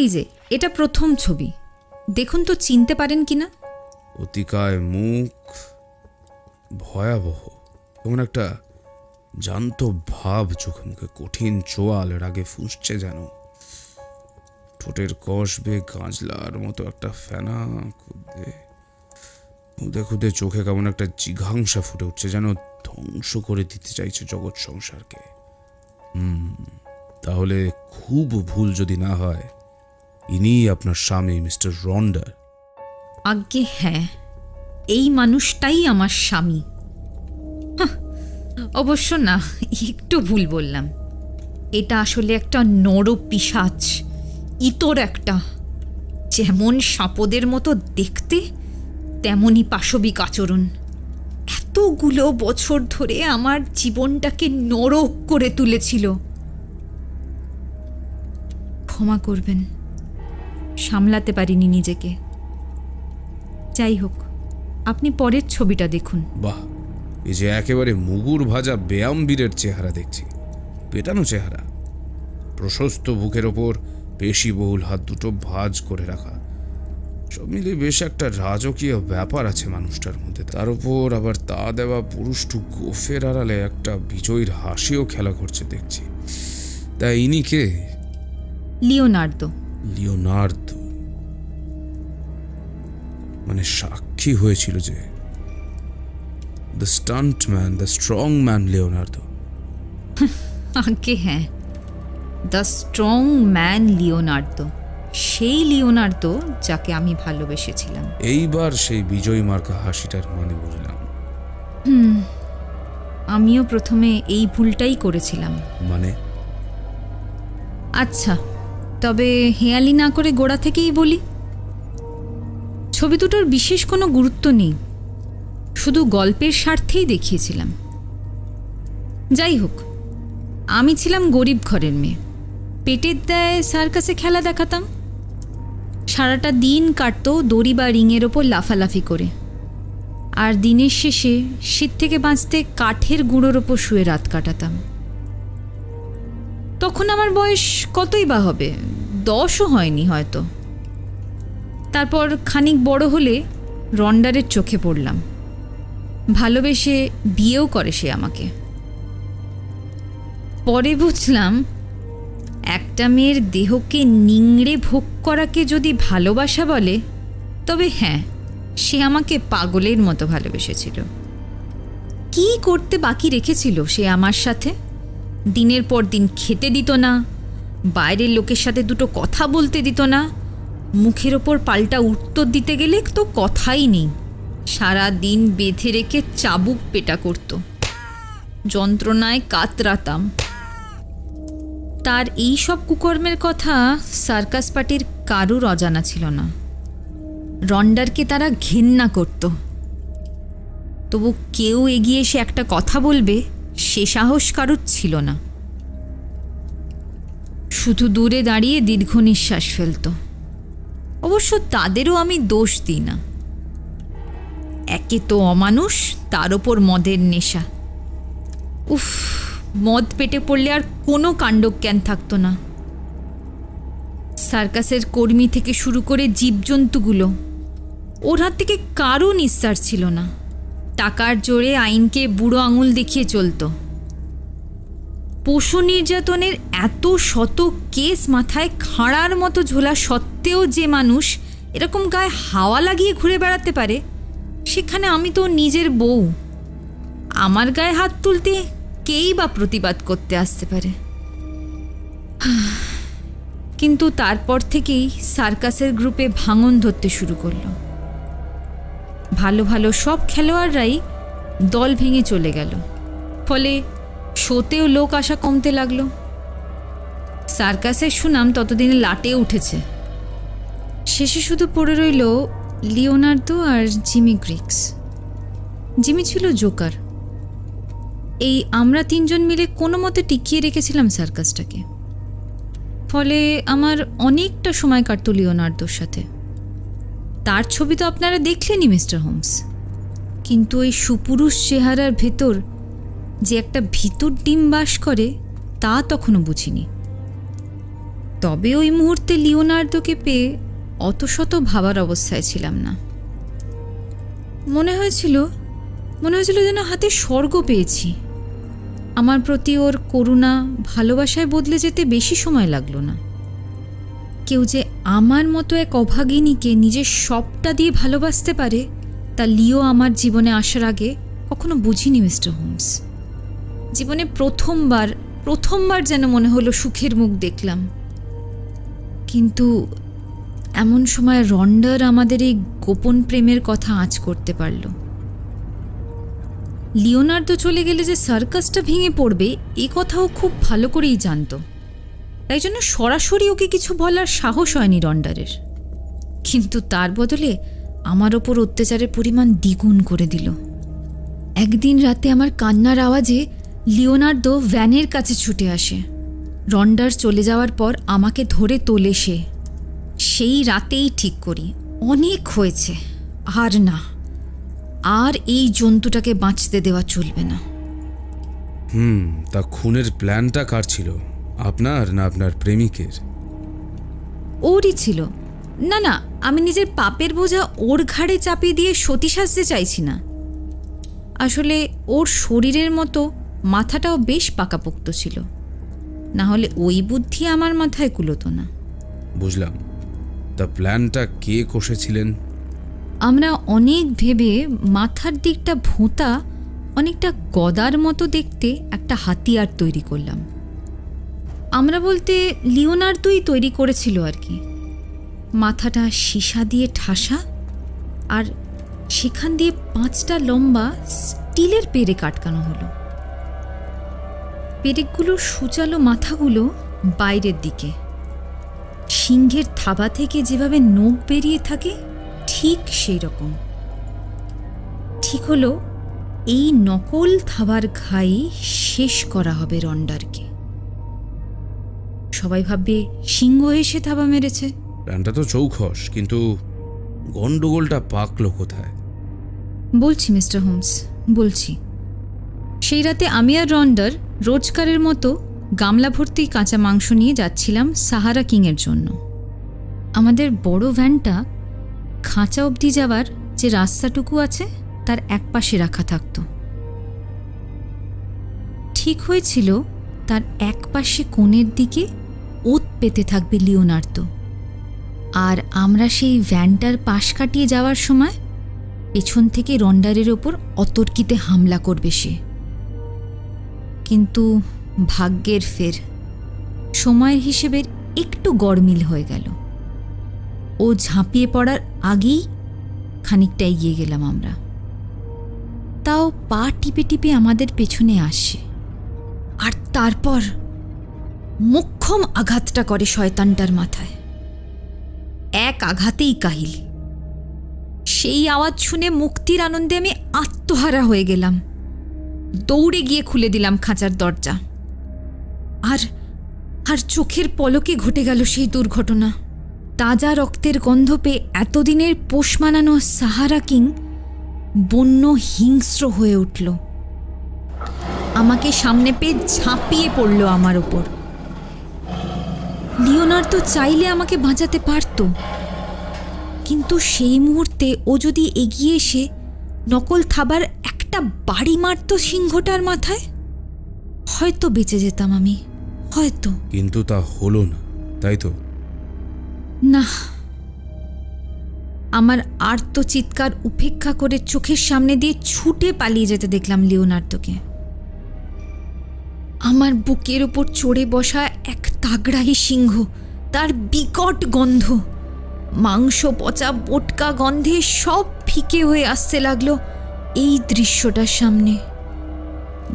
এই যে এটা প্রথম ছবি, দেখুন তো চিনতে পারেন কিনা। অতিকায় মুখ, ভয়াবহ, এমন একটা জান্ত ভাব চোখে মুখে, কঠিন চোয়াল রাগে ফুঁসছে যেন, ঠোঁটের কষ বেয়ে গাঁজলার মতো একটা ফেনা, খুদে খুদে চোখে কেমন একটা জিঘাংসা ফুটে উঠছে, যেন ধ্বংস করে দিতে চাইছে জগৎ সংসারকে। তাহলে খুব ভুল যদি না হয়, ইনিই আপনার স্বামী মিস্টার রন্ডার। আজ্ঞে হ্যাঁ, এই মানুষটাই আমার স্বামী। অবশ্য না, একটু ভুল বললাম। এটা আসলে একটা নরপিশাচ, ইতর একটা, যেমন সাপদের মতো দেখতে তেমনই পাশবিক আচরণ। এতগুলো বছর ধরে আমার জীবনটাকে নরক করে তুলেছিল। ক্ষমা করবেন, সামলাতে পারিনি নিজেকে। যাই হোক, আপনি পরের ছবিটা দেখুন। বাহ, এই যে একেবারে মুগুর ভাজা ব্যায়ামবীরের চেহারা দেখছি, পেটানো চেহারা, প্রশস্ত বুকের ওপর পেশিবহুল হাত দুটো ভাঁজ করে রাখা, সব মিলে বেশ একটা রাজকীয় ব্যাপার আছে মানুষটার মধ্যে। তার উপর আবার তা দেওয়া পুরুষটু গোফের আড়ালে একটা বিজয়ীর হাসিও খেলা করছে দেখছি। তা ইনি কে? লিওনার্দো। লিওনার্দো মানে সাক্ষী হয়েছিল যে the stuntman, the strong man Leonardo. আজ্ঞে হ্যাঁ, দ্য স্ট্রং ম্যান লিওনার্দো, সেই লিওনার্দো যাকে আমি ভালোবেসেছিলাম। এইবার সেই বিজয় মার্কা হাসিটার মানে বুঝলাম। আমিও প্রথমে এই ভুলটাই করেছিলাম। মানে আচ্ছা, তবে হেয়ালি না করে গোড়া থেকেই বলি। ছবি দুটোর বিশেষ কোনো গুরুত্ব নেই, শুধু গল্পের স্বার্থেই দেখিয়েছিলাম। যাই হোক, আমি ছিলাম গরিব ঘরের মেয়ে, পেটের দায়ে সার্কাসে খেলা দেখাতাম। সারাটা দিন কাটতো দড়ি বা রিংয়ের ওপর লাফালাফি করে, আর দিনের শেষে শীত থেকে বাঁচতে কাঠের গুঁড়োর ওপর শুয়ে রাত কাটাতাম। তখন আমার বয়স কতই বা হবে, 10ও হয়নি হয়তো। তারপর খানিক বড় হলে রন্ডারের চোখে পড়লাম, ভালোবেসে বিয়েও করে সে আমাকে। পরে বুঝলাম একটা মেয়ের দেহকে নিংড়ে ভোগ করাকে যদি ভালোবাসা বলে, তবে হ্যাঁ, সে আমাকে পাগলের মতো ভালোবেসেছিল। কী করতে বাকি রেখেছিল সে আমার সাথে? দিনের পর দিন খেতে দিত না, বাইরের লোকের সাথে দুটো কথা বলতে দিত না, মুখের ওপর পাল্টা উত্তর দিতে গেলে তো কথাই নেই, সারা দিন বেঁধে রেখে চাবুক পেটা করত। যন্ত্রণায় কাতরাতাম। তার এই সব কুকর্মের কথা সার্কাস পার্টির কারুর অজানা ছিল না। রন্ডারকে তারা ঘেন্না করত, তবু কেউ এগিয়ে এসে একটা কথা বলবে সে সাহস কারুর ছিল না। শুধু দূরে দাঁড়িয়ে দীর্ঘ নিঃশ্বাস ফেলত। অবশ্য তাদেরও আমি দোষ দিই না, একে তো অমানুষ, তার ওপর মদের নেশা। উফ, মদ পেটে পড়লে আর কোনো কাণ্ডজ্ঞান থাকতো না। সার্কাসের কর্মী থেকে শুরু করে জীবজন্তুগুলো, ওর হাত থেকে কারও নিস্তার ছিল না। টাকার জোরে আইনকে বুড়ো আঙুল দেখিয়ে চলত। পশু নির্যাতনের এত শত কেস মাথায় খাঁড়ার মতো ঝোলা সত্ত্বেও যে মানুষ এরকম গায়ে হাওয়া লাগিয়ে ঘুরে বেড়াতে পারে, সেখানে আমি তো নিজের বউ, আমার গায়ে হাত তুলতে কেই বা প্রতিবাদ করতে আসতে পারে? কিন্তু তারপর থেকেই সার্কাসের গ্রুপে ভাঙন ধরতে শুরু করলো। ভালো ভালো সব খেলোয়াড়রাই দল ভেঙে চলে গেল, ফলে শোতেও লোক আসা কমতে লাগলো। সার্কাসের সুনাম ততদিনে লাটে উঠেছে। শেষে শুধু পড়ে রইল লিওনার্দো আর জিমি গ্রিক্স। জিমি ছিল জোকার। এই আমরা তিনজন মিলে কোনো মতে টিকিয়ে রেখেছিলাম সার্কাসটাকে। ফলে আমার অনেকটা সময় কাটত লিওনার্দোর সাথে। তার ছবি তো আপনারা দেখলেনই মিস্টার হোমস, কিন্তু ওই সুপুরুষ চেহারার ভেতর যে একটা ভিতর ডিম বাস করে তা তখনও বুঝিনি। তবে ওই মুহূর্তে লিওনার্দোকে পেয়ে অত শত ভাবার অবস্থায় ছিলাম না। মনে হয়েছিল যেন হাতে স্বর্গ পেয়েছি। আমার প্রতি ওর করুণা ভালোবাসায় বদলে যেতে বেশি সময় লাগলো না। কেউ যে আমার মতো এক অভাগিনীকে নিজের সবটা দিয়ে ভালোবাসতে পারে, তা লিও আমার জীবনে আসার আগে কখনো বুঝিনি মিস্টার হোমস। জীবনে প্রথমবার যেন মনে হলো সুখের মুখ দেখলাম। কিন্তু এমন সময় রন্ডার আমাদের এই গোপন প্রেমের কথা আঁচ করতে পারল। লিওনার্দো চলে গেলে যে সার্কাসটা ভেঙে পড়বে এ কথাও খুব ভালো করেই জানতো, তাই জন্য সরাসরি ওকে কিছু বলার সাহস হয়নি রন্ডারের। কিন্তু তার বদলে আমার ওপর অত্যাচারের পরিমাণ দ্বিগুণ করে দিল। একদিন রাতে আমার কান্নার আওয়াজে লিওনার্দো ভ্যানের কাছে ছুটে আসে। রন্ডার চলে যাওয়ার পর আমাকে ধরে তোলে সে। সেই রাতেই ঠিক করি অনেক হয়েছে, আর এই জন্তুটাকে বাঁচতে দেওয়া চলবে না। তা খুনের প্ল্যানটা কার ছিল, আপনার না আপনার প্রেমিকের? ওরই ছিল। না, আমি নিজের পাপের বোঝা ওর ঘাড়ে চাপিয়ে দিয়ে সতী সাজতে চাইছি না। আসলে ওর শরীরের মতো মাথাটাও বেশ পাকাপোক্ত ছিল, না হলে ওই বুদ্ধি আমার মাথায় কুলোতো না। বুঝলাম। তা প্ল্যানটা কে কষেছিলেন? আমরা অনেক ভেবে মাথার দিকটা ভোঁতা, অনেকটা গদার মতো দেখতে একটা হাতিয়ার তৈরি করলাম। আমরা বলতে লিওনার্দোই তৈরি করেছিল আর কি। মাথাটা সীসা দিয়ে ঠাসা, আর সেখান দিয়ে 5টা লম্বা স্টিলের পেরেক আটকানো হলো। পেরেকগুলোর সূচালো মাথাগুলো বাইরের দিকে, সিংহের থাবা থেকে যেভাবে নখ বেরিয়ে থাকে ঠিক সেই রকম। ঠিক হলো এই নকল থাবার ঘাই শেষ করা হবে রন্ডারকে। সবাই ভাববে সিংহ এসে থাবা মেরেছে। প্ল্যানটা তো চৌখস, কিন্তু গন্ডগোলটা পাকলো কোথায়? বলছি মিস্টার হোমস, বলছি। সেই রাতে আমি আর রন্ডার রোজকারের মতো গামলা ভর্তি কাঁচা মাংস নিয়ে যাচ্ছিলাম সাহারা কিংয়ের জন্য। আমাদের বড় ভ্যানটা খাঁচা অবধি যাওয়ার যে রাস্তাটুকু আছে তার একপাশে রাখা থাকতো। ঠিক হয়েছিল তার একপাশে কোণের দিকে ওত পেতে থাকবে লিওনার্দো, আর আমরা সেই ভ্যানটার পাশ কাটিয়ে যাওয়ার সময় পেছন থেকে রন্ডারের ওপর অতর্কিতে হামলা করবে সে। কিন্তু ভাগ্যের ফের সময়ের হিসেবের একটু গড়মিল হয়ে গেল। ও ঝাঁপিয়ে পড়ার আগেই খানিকটা এগিয়ে গেলাম আমরা। তাও পা টিপে টিপে আমাদের পেছনে আসে, আর তারপর মোক্ষম আঘাতটা করে শয়তানটার মাথায়। এক আঘাতেই কাহিল। সেই আওয়াজ শুনে মুক্তির আনন্দে আমি আত্মহারা হয়ে গেলাম। দৌড়ে গিয়ে খুলে দিলাম খাঁচার দরজা। আর আর চোখের পলকে ঘটে গেল সেই দুর্ঘটনা। তাজা রক্তের গন্ধ পেয়ে এতদিনের পোষ মানানো সাহারা কিং বন্য হিংস্র হয়ে উঠল। আমাকে সামনে পেয়ে ঝাঁপিয়ে পড়ল আমার ওপর। লিওনার্দো চাইলে আমাকে বাঁচাতে পারত, কিন্তু সেই মুহূর্তে ও যদি এগিয়ে এসে নকল থাবার একটা বাড়ি মারত সিংহটার মাথায়, হয়তো বেঁচে যেতাম আমি, হয়তো। কিন্তু তা হলো না, তাই তো? না, আমার আর্ত চিৎকার উপেক্ষা করে চোখের সামনে দিয়ে ছুটে পালিয়ে যেতে দেখলাম লিওনার্দোকে। আমার বুকের ওপর চড়ে বসা এক তাগড়াই সিংহ, তার বিকট গন্ধ, মাংস পচা বোটকা গন্ধে সব ফিকে হয়ে আসতে লাগলো এই দৃশ্যটার সামনে।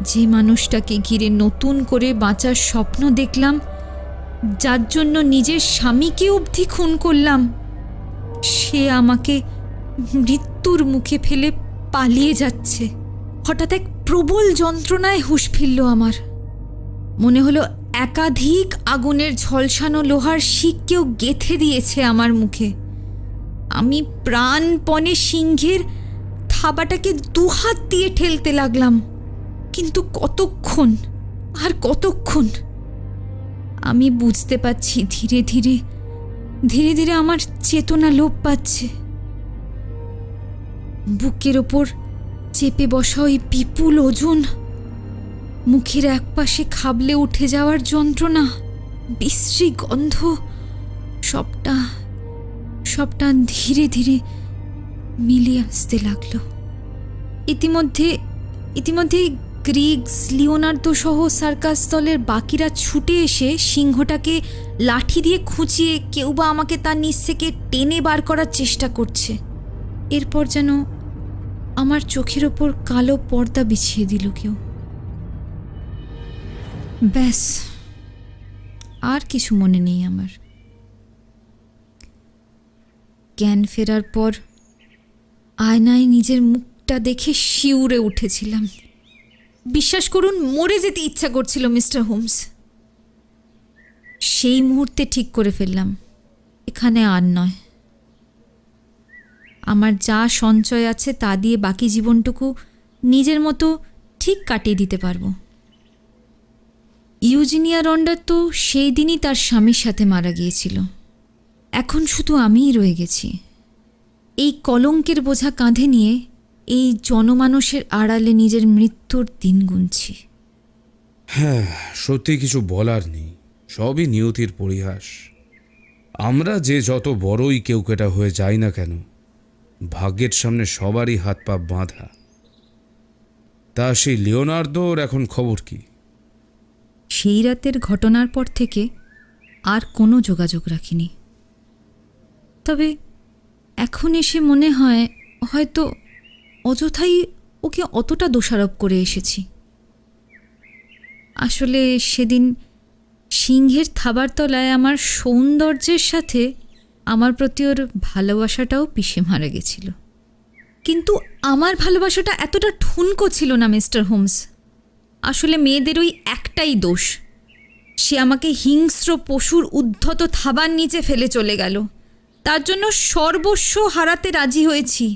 যে মানুষটাকে ঘিরে নতুন করে বাঁচার স্বপ্ন দেখলাম, যার জন্য নিজের স্বামীকে অবধি খুন করলাম, সে আমাকে মৃত্যুর মুখে ফেলে পালিয়ে যাচ্ছে। হঠাৎ এক প্রবল যন্ত্রণায় হুঁশ ফিরল আমার। মনে হলো একাধিক আগুনের ঝলসানো লোহার শিক কেউ গেঁথে দিয়েছে আমার মুখে। আমি প্রাণপণে সিংহের থাবাটাকে দুহাত দিয়ে ঠেলতে লাগলাম, কিন্তু কতক্ষণ আর কতক্ষণ? আমি বুঝতে পারছি ধীরে ধীরে ধীরে ধীরে আমার চেতনা লোপ পাচ্ছে। বুকের ওপর চেপে বসা ওই বিপুল ওজন, মুখের একপাশে খাবলে উঠে যাওয়ার যন্ত্রণা, বিশ্রী গন্ধ, সবটা সবটা ধীরে ধীরে মিলিয়ে আসতে লাগলো। ইতিমধ্যে গ্রিগস, লিওনার্দো সহ সার্কাস দলের বাকিরা ছুটে এসে সিংহটাকে লাঠি দিয়ে খুঁচিয়ে কেউ বা আমাকে তার নিচ থেকে টেনে বার করার চেষ্টা করছে। এরপর যেন আমার চোখের ওপর কালো পর্দা বিছিয়ে দিল কেউ। ব্যাস, আর কিছু মনে নেই আমার। জ্ঞান ফেরার পর আয়নায় নিজের মুখটা দেখে শিউরে উঠেছিলাম। বিশ্বাস করুন, মরে যেতে ইচ্ছা করছিল মিস্টার হোমস। সেই মুহূর্তে ঠিক করে ফেললাম, এখানে আর নয়। আমার যা সঞ্চয় আছে তা দিয়ে বাকি জীবনটুকু নিজের মতো ঠিক কাটিয়ে দিতে পারবো। ইউজিনিয়া রন্ডার তো সেই দিনই তার স্বামীর সাথে মারা গিয়েছিল। এখন শুধু আমিই রয়ে গেছি, এই কলঙ্কের বোঝা কাঁধে নিয়ে এই জনমানসের আড়ালে নিজের মৃত্যুর দিন গুনছি। হ্যাঁ, সত্যি কিছু বলার নেই, সবই নিয়তির পরিহাস। আমরা যে যত বড়ই কেউকেটা হয়ে যাই না কেন, ভাগ্যের সামনে সবারই হাত পা বাঁধা। তা সেই লিওনার্দোর এখন খবর কি? সেই রাতের ঘটনার পর থেকে আর কোনো যোগাযোগ রাখিনি। তবে এখন এসে মনে হয় হয়তো অযথাই ওকে অতটা দোষারোপ করে এসেছি। আসলে সেদিন সিংহের থাবার তলায় আমার সৌন্দর্যের সাথে আমার প্রতি ওর ভালোবাসাটাও পিষে মারা গেছিল। কিন্তু আমার ভালোবাসাটা এতটা ঠুনকো ছিল না মিস্টার হোমস। আসলে মেয়েদের ওই একটাই দোষ, সে আমাকে হিংস্র পশুর উদ্ধত থাবার নিচে ফেলে চলে গেল। তার জন্য সর্বস্ব হারাতে রাজি হয়েছি,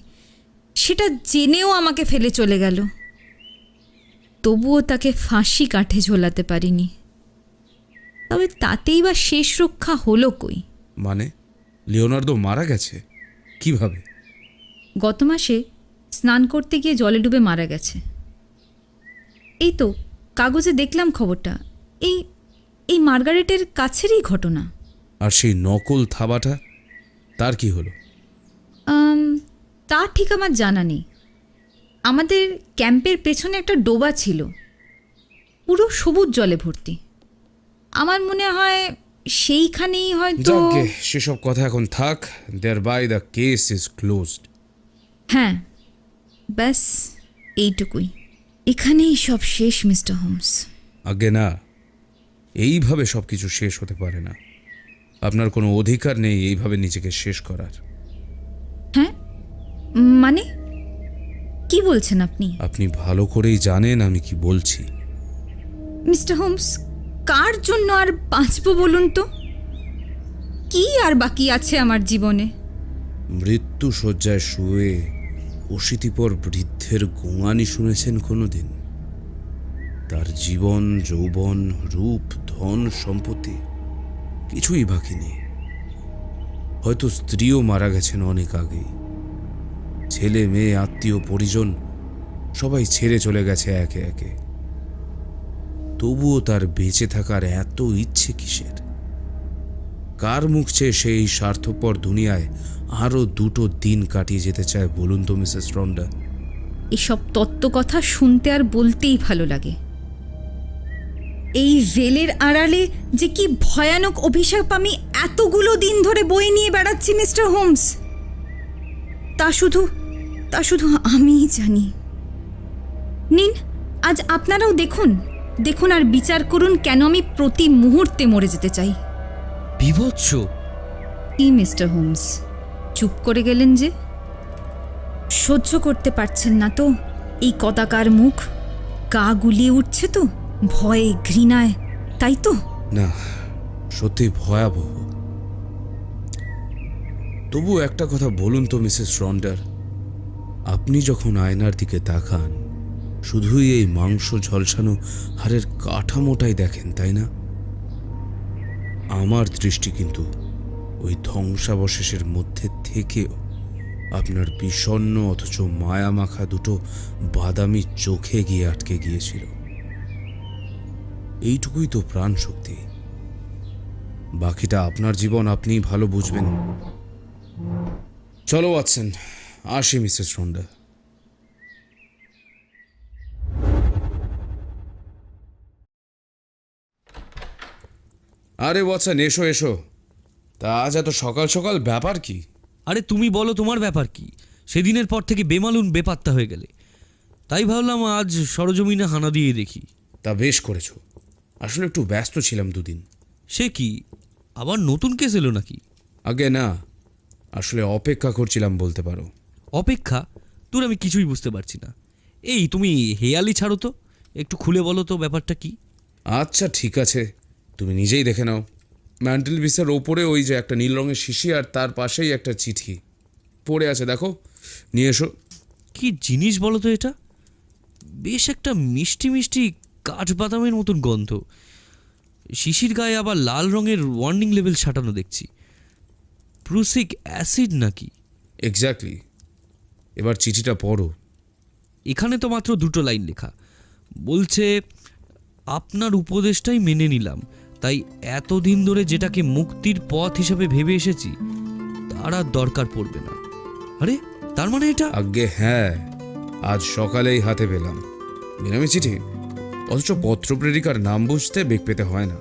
সেটা জেনেও আমাকে ফেলে চলে গেল। তবুও তাকে ফাঁসি কাঠে ঝোলাতে পারিনি। তবে তাতেই বা শেষ রক্ষা হলো কই? মানে লিওনার্দো মারা গেছে? কিভাবে? গত মাসে স্নান করতে গিয়ে জলে ডুবে মারা গেছে। এই তো কাগজে দেখলাম খবরটা। এই এই মার্গারেটের কাছেরই ঘটনা। আর সেই নকল থাবাটা, তার কি হলো? তা ঠিক আমার জানা নেই। আমাদের ক্যাম্পের পেছনে একটা ডোবা ছিল, পুরো সবুজ জলে ভর্তি। আমার মনে হয় সেইখানেই হয়তো। যাকে সেসব কথা এখন থাক। Thereby the case is closed. হ্যাঁ, ব্যাস এইটুকুই। এখানেই সব শেষ মিস্টার হোমস। আগে না, এইভাবে সব কিছু শেষ হতে পারে না। আপনার কোনো অধিকার নেই এইভাবে নিজেকে শেষ করার। হ্যাঁ, মানে কি বলছেন আপনি? আপনি ভালো করেই জানেন আমি কি বলছি। মিস্টার হোমস, কার জন্য আর বাঁচব বলুন তো? কি আর বাকি আছে আমার জীবনে? মৃত্যু শয্যায় শুয়ে অশীতিপর বৃদ্ধের গোঙানি শুনেছেন কোনোদিন? তার জীবন, যৌবন, রূপ, ধন, সম্পত্তি কিছুই বাকি নেই। হয়তো স্ত্রীও মারা গেছেন অনেক আগেই। ছেলে মেয়ে, আত্মীয় পরিজন সবাই ছেড়ে চলে গেছে একে একে। তবুও তার বেঁচে থাকার এত ইচ্ছে কিসের? কার মুখ চেয়ে সেই স্বার্থপর দুনিয়ায় আরো 2টো দিন কাটিয়ে যেতে চায় বলুন তো মিসেস রন্ডা? এসব তত্ত্ব কথা শুনতে আর বলতেই ভালো লাগে। এই ভেলের আড়ালে যে কি ভয়ানক অভিশাপ আমি এতগুলো দিন ধরে বয়ে নিয়ে বেড়াচ্ছি মিস্টার হোমস, তা শুধু আমিই জানি। নিন, আজ আপনারাও দেখুন আর বিচার করুন কেন আমি প্রতি মুহূর্তে মরে যেতে চাই। বিভৎস! কি মিস্টার হোমস, চুপ করে গেলেন যে? সহ্য করতে পারছেন না তো এই কদাকার মুখ? গা গুলিয়ে উঠছে তো ভয়ে, ঘৃণায়, তাই তো? না, সত্যি ভয়াবহ। তবু একটা কথা বলুন তো মিসেস রন্ডার, আপনি যখন আয়নার দিকে তাকান শুধুই এই মাংস ঝলসানো হাড়ের কাঠামোটাই দেখেন, তাই না? আমার দৃষ্টি কিন্তু ওই ধ্বংসাবশেষের মধ্যে থেকেও আপনার বিষণ্ণ অথচ মায়ামাখা 2টো বাদামি চোখে গিয়ে আটকে গিয়েছিল। এইটুকুই তো প্রাণ শক্তি। বাকিটা আপনার জীবন, আপনিই ভালো বুঝবেন। চলো ওয়াটসন, আসি মিসেস রন্ডা। আরে ওয়াটসন, এসো এসো। তা আজ এত সকাল সকাল ব্যাপার কি? আরে তুমি বলো, তোমার ব্যাপার কি? সেদিনের পর থেকে বেমালুন বেপাত্তা হয়ে গেলে, তাই ভাবলাম আজ সরজমিনে হানা দিয়ে দেখি। তা বেশ করেছো। আসলে একটু ব্যস্ত ছিলাম 2 দিন। সে কি, আবার নতুন কেস এলো নাকি? আগে না, আসলে অপেক্ষা করছিলাম বলতে পারো। অপেক্ষা? তোর আমি কিছুই বুঝতে পারছি না। এই তুমি হেয়ালি ছাড়ো তো, একটু খুলে বলো তো ব্যাপারটা কি? আচ্ছা ঠিক আছে, তুমি নিজেই দেখে নাও। ম্যান্টেল পিসের ওপরে ওই যে একটা নীল রঙের শিশি, আর তার পাশেই একটা চিঠি পড়ে আছে, দেখো। নিয়ে এসো। কি জিনিস বলো তো এটা? বেশ একটা মিষ্টি মিষ্টি কাঠবাদামের মতন গন্ধ। শিশির গায়ে আবার লাল রঙের ওয়ার্নিং লেভেল সাঁটানো দেখছি। প্রুসিক অ্যাসিড নাকি? এক্স্যাক্টলি। এবার চিঠিটা পড়ো। এখানে তো মাত্র 2টো লাইন লেখা। বলছে, আপনার উপদেশটাই মেনে নিলাম, তাই এতদিন ধরে যেটাকে মুক্তির পথ হিসাবে ভেবে এসেছি তার আর দরকার পড়বে না। আরে তার মানে এটা? আগে হ্যাঁ, আজ সকালেই হাতে পেলাম। বিনামি চিঠি, অথচ পত্রপ্রেরিকার নাম বুঝতে বেগ পেতে হয় না।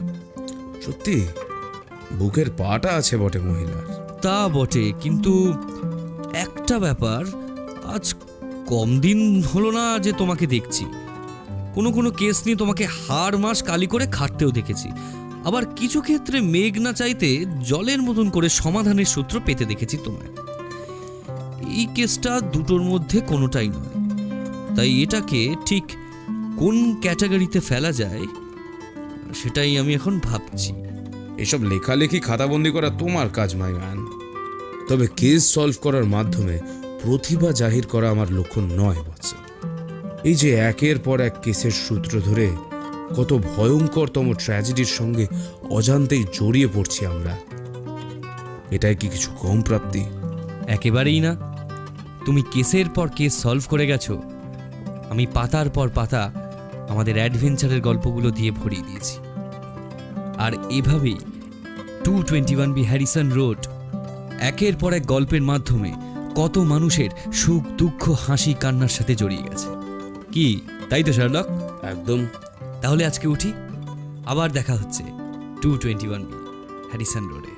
সত্যি বুকের পাটা আছে বটে মহিলার। তা বটে, কিন্তু একটা ব্যাপার, আজ কম দিন হলো না যে তোমাকে দেখছি। কোনো কোনো কেস নিয়ে তোমাকে হাড় মাস কালি করে খাটতেও দেখেছি, আবার কিছু ক্ষেত্রে মেঘ না চাইতে জলের মতন করে সমাধানের সূত্র পেতে দেখেছি তোমায়। এই কেসটা দুটোর মধ্যে কোনোটাই নয়, তাই এটাকে ঠিক কোন ক্যাটাগরিতে ফেলা যায় সেটাই আমি এখন ভাবছি। এসব লেখালেখি খাতাবন্দি করা তোমার কাজ মাই ম্যান, তবে কেস সলভ করার মাধ্যমে প্রতিভা জাহির করা আমার লক্ষ্য নয় বাচ্চা। এই যে একের পর এক কেসের সূত্র ধরে কত ভয়ঙ্করতম ট্র্যাজেডির সঙ্গে অজান্তেই জড়িয়ে পড়ছি আমরা, এটাই কি কিছু কম প্রাপ্তি? একেবারেই না। তুমি কেসের পর কেস সলভ করে গেছো, আমি পাতার পর পাতা আমাদের অ্যাডভেঞ্চারের গল্পগুলো দিয়ে ভরিয়ে দিয়েছি। আর এভাবেই 221B হ্যারিসন রোড একের পর এক গল্পের মাধ্যমে কত মানুষের সুখ দুঃখ হাসি কান্নার সাথে জড়িয়ে গেছে। কি তাই তো শার্লক? একদম। তাহলে আজকে উঠি, আবার দেখা হচ্ছে 221B হ্যারিসন রোডে।